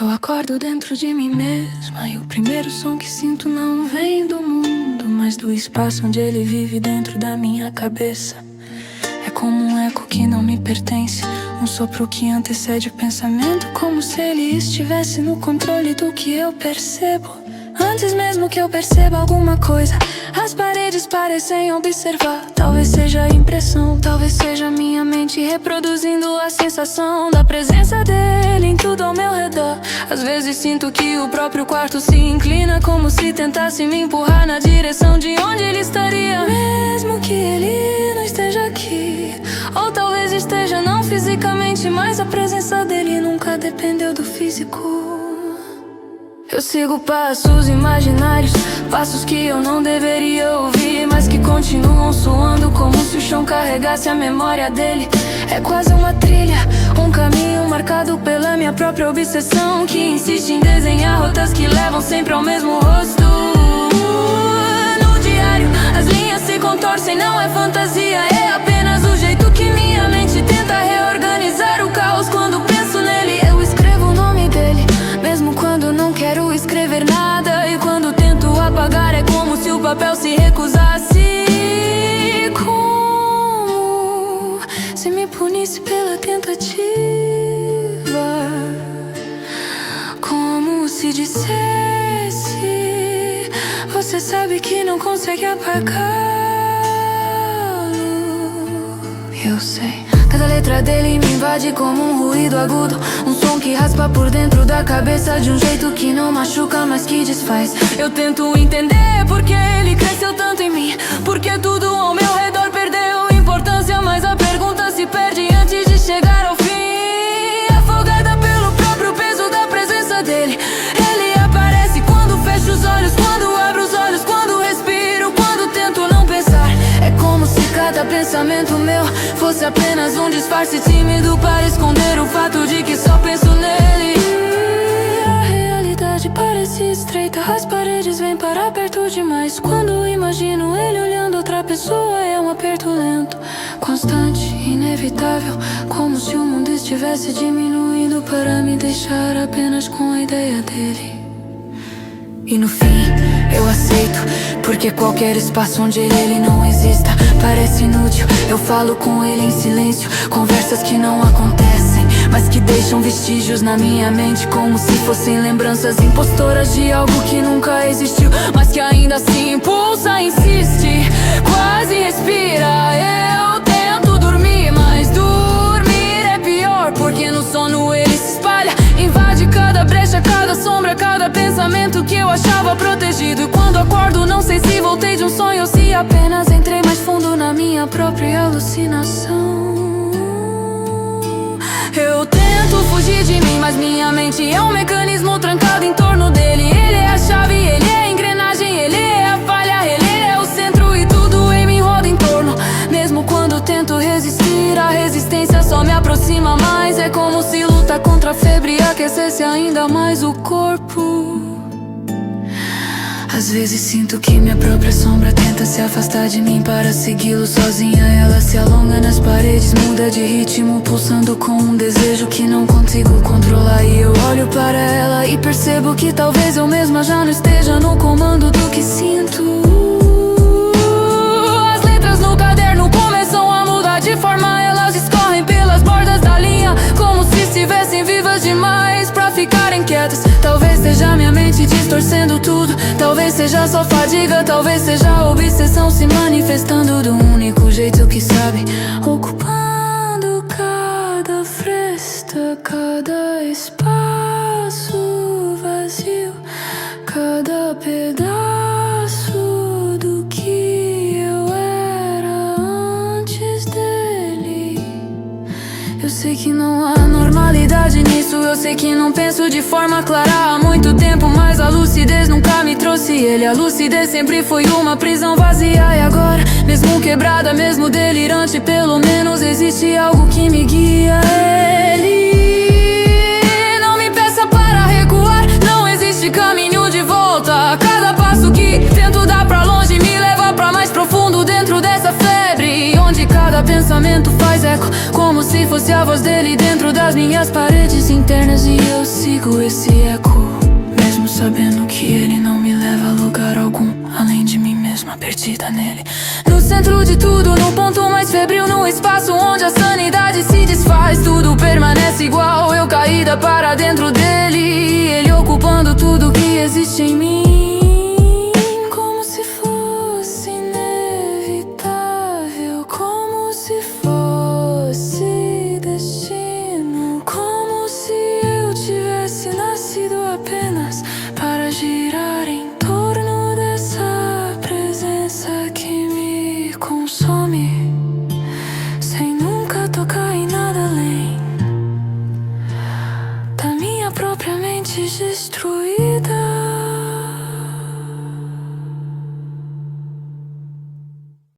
Eu acordo dentro de mim mesma e o primeiro som que sinto não vem do mundo, mas do espaço onde ele vive dentro da minha cabeça. É como um eco que não me pertence, um sopro que antecede o pensamento, como se ele estivesse no controle do que eu percebo. Antes mesmo que eu perceba alguma coisa, as paredes parecem observar. Talvez seja impressão, talvez seja minha mente reproduzindo a sensação da presença dele em tudo ao meu redor. Às vezes sinto que o próprio quarto se inclina, como se tentasse me empurrar na direção de onde ele estaria, mesmo que ele não esteja aqui. Ou talvez esteja não fisicamente, mas a presença dele nunca dependeu do físico. Eu sigo passos imaginários, passos que eu não deveria ouvir, mas que continuam soando como se o chão carregasse a memória dele. É quase uma trilha, um caminho marcado pela minha própria obsessão, que insiste em desenhar rotas que levam sempre ao mesmo rosto. No diário, as linhas se contorcem, não é fantasia, é apenas o jeito que minha mente tenta reorganizar o caos. Quando penso nele, eu escrevo o nome dele, mesmo quando não quero escrever nada. E quando tento apagar, é como se o papel se recusasse, como se me punisse pela tentativa, como se dissesse: você sabe que não consegue apagá-lo. Eu sei. Cada letra dele me invade como um ruído agudo, um som que raspa por dentro da cabeça de um jeito que não machuca, mas que desfaz. Eu tento entender porque ele cresceu tanto em mim, porque tudo ao meu redor perdeu importância, mas a pergunta se perde antes de chegar ao fim. Afogada pelo próprio peso da presença dele, ele aparece quando fecho os olhos, quando abro os olhos, quando respiro, quando tento não pensar. É como se cada pensamento meu fosse apenas um disfarce tímido para esconder o fato de que só penso nele. A realidade parece estreita, as paredes vêm para perto demais. Quando imagino ele olhando outra pessoa, é um aperto lento, constante, inevitável, como se o mundo estivesse diminuindo para me deixar apenas com a ideia dele. E no fim, eu aceito, porque qualquer espaço onde ele não exista parece inútil. Eu falo com ele em silêncio, conversas que não acontecem, mas que deixam vestígios na minha mente, como se fossem lembranças impostoras de algo que nunca existiu, mas que ainda assim impulsa, insiste, quase respira. Eu tento dormir, mas dormir é pior, porque no sono ele se espalha, invade cada brecha, cada sombra, cada pensamento que eu achava protegido. E quando acordo, não sei se voltei de um sonho ou se apenas entrei mais fundo na minha própria alucinação. Eu tento fugir de mim, mas minha mente é um mecanismo trancado em torno dele. Ele é a chave, ele é a engrenagem, ele é a falha, ele é o centro e tudo em mim roda em torno. Mesmo quando tento resistir, a resistência só me aproxima mais. É como se lutar contra a febre aquecesse ainda mais o corpo. Às vezes sinto que minha própria sombra tenta se afastar de mim para segui-lo sozinha. Ela se alonga nas paredes, muda de ritmo, pulsando com um desejo que não consigo controlar. E eu olho para ela e percebo que talvez eu mesma já não esteja no comando do que sinto. As letras no caderno começam a mudar de forma, elas escorrem pelas bordas da linha, como se estivessem vivas demais pra ficarem quietas. Talvez seja minha mente distorcendo tudo, talvez seja só fadiga, talvez seja a obsessão se manifestando do único jeito que sabe, ocupando cada fresta, cada espaço vazio, cada pedaço do que eu era antes dele. Eu sei que não há normalidade nisso, eu sei que não penso de forma clara há muito tempo, mas a lucidez nunca me trouxe ele. A lucidez sempre foi uma prisão vazia, e agora, mesmo quebrada, mesmo delirante, pelo menos existe algo que me guia. Ele não me peça para recuar, não existe caminho de volta. Cada passo que tento dar pra longe me leva pra mais profundo dentro dessa febre, onde cada pensamento faz eco, como se fosse a voz dele dentro das minhas paredes internas. E eu sigo sigo esse eco, mesmo sabendo que ele não me leva a lugar algum, além de mim mesma perdida nele. No centro de tudo, no ponto mais febril, no espaço onde a sanidade se desfaz, tudo permanece igual, eu caída para dentro dele, ele ocupando tudo que existe em mim.